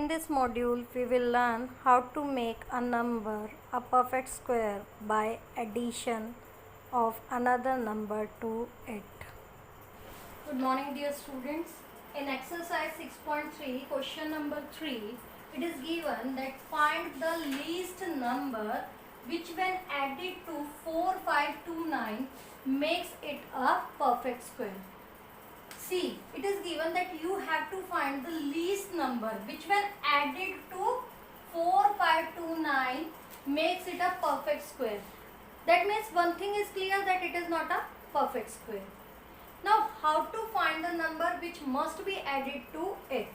In this module, we will learn how to make a number a perfect square by addition of another number to it. Good morning, dear students. In exercise 6.3, question number 3, it is given that find the least number which when added to 4529 makes it a perfect square. See, it is given that you have to find the least number which when added to 4529 makes it a perfect square. That means one thing is clear, that it is not a perfect square. Now, how to find the number which must be added to it?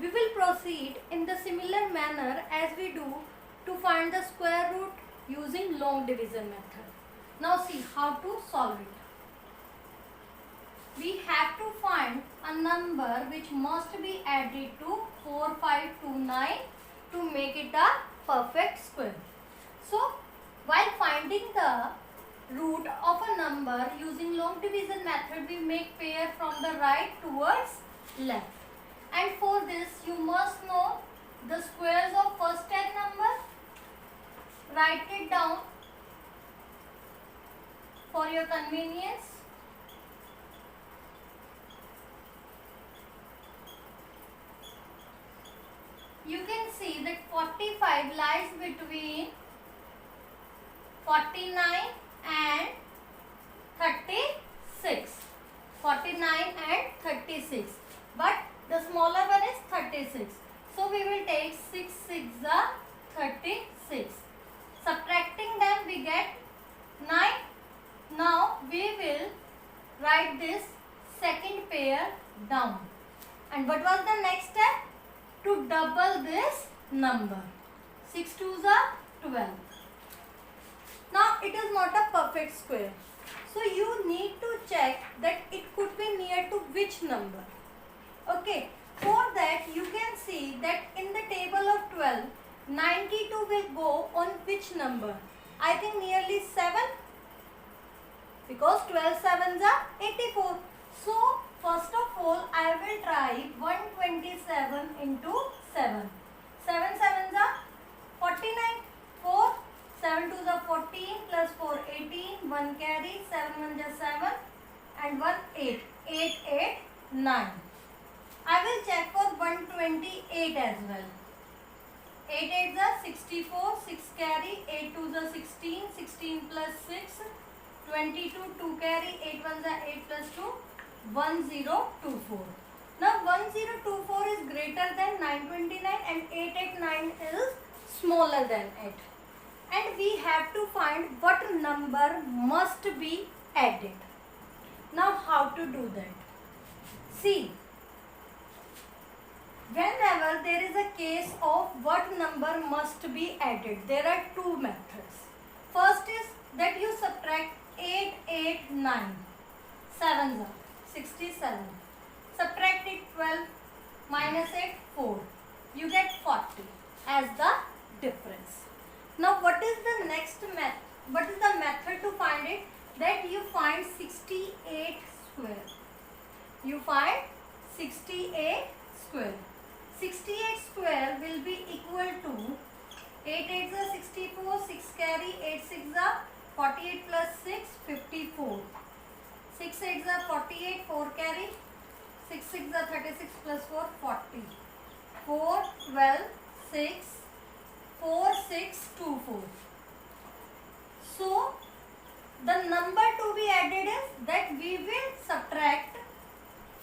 We will proceed in the similar manner as we do to find the square root using long division method. Now see how to solve it. We have to find a number which must be added to 4529 to make it a perfect square. So, while finding the root of a number using long division method, we make pair from the right towards left. And for this, you must know the squares of first 10 number. Write it down for your convenience. You can see that 45 lies between 49 and 36. 49 and 36. But the smaller one is 36. So we will take 6 6 36. Subtracting them we get 9. Now we will write this second pair down. And what was the next step? To double this number. 6 2s are 12. Now it is not a perfect square. So you need to check that it could be near to which number. Okay. For that you can see that in the table of 12, 92 will go on which number? I think nearly 7. Because 12 sevens are 84. So first of all, I will try 127 into 7. 7 sevens are 49. 4. 7 2s are 14 plus 4 18. 1 carry. 7 1s are 7. And 1 8. 8 8 9. I will check for 128 as well. 8 8s are 64. 6 carry. 8 2s are 16. 16 plus 6. 22. 2 carry. 8 1s are 8 plus 2. 1024. Now 1024 is greater than 929 and 889 is smaller than it. And we have to find what number must be added. Now how to do that? See, whenever there is a case of what number must be added, there are two methods. First is that you subtract 8 8 9. 7s are 67. Subtract it 12 minus 8 4. You get 40 as the difference. Now what is the next method? What is the method to find it? That you find 68 square. You find 68 square. 68 square will be equal to 8 8s are 64. 6 carry. 8 6s are 48 plus 6 54. 6 8s are 48, 4 carry, 6 6s are 36 plus 4, 40. 4, 12, 6, 4, 6, 2, 4. So, the number to be added is that we will subtract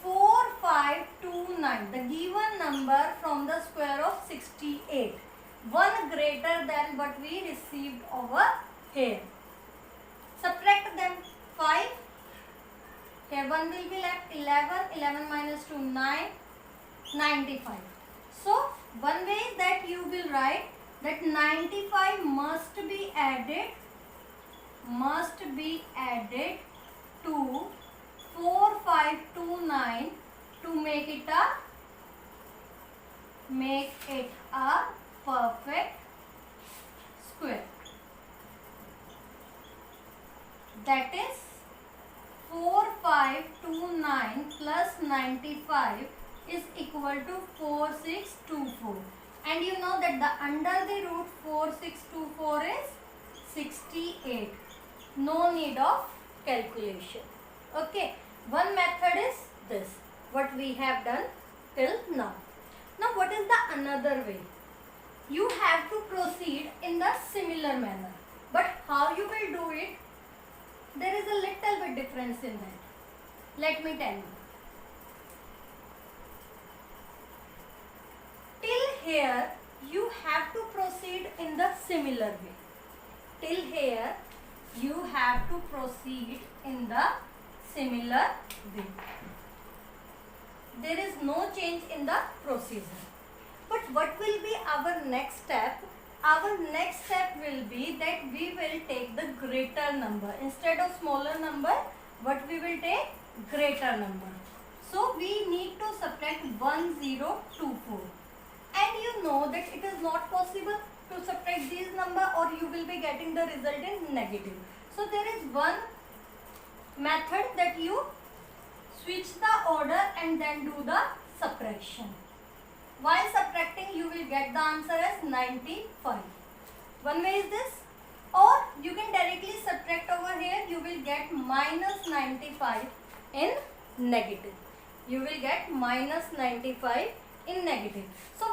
4, 5, 2, 9. The given number from the square of 68. One greater than what we received over here. Subtract them 5. Here 1 will be left 11. 11 minus 2 9. 95. So one way is that you will write that 95 must be added to 4529 to make it a perfect square. That is 4529 plus 95 is equal to 4624, and you know that the under the root 4624 is 68. No need of calculation. Okay, one method is this, what we have done till now. Now what is the another way? You have to proceed in the similar manner, but how you will do it, there is a little bit difference in that. Let me tell you. Till here you have to proceed in the similar way. Till here you have to proceed in the similar way. There is no change in the procedure. But what will be our next step? Our next step will be that we will take the greater number. Instead of smaller number, what we will take? Greater number. So we need to subtract 1024. And you know that it is not possible to subtract these number, or you will be getting the result in negative. So there is one method that you switch the order and then do the subtraction. While subtracting, you will get the answer as 95. One way is this, or you can directly subtract over here. You will get minus 95 in negative. You will get minus 95 in negative. So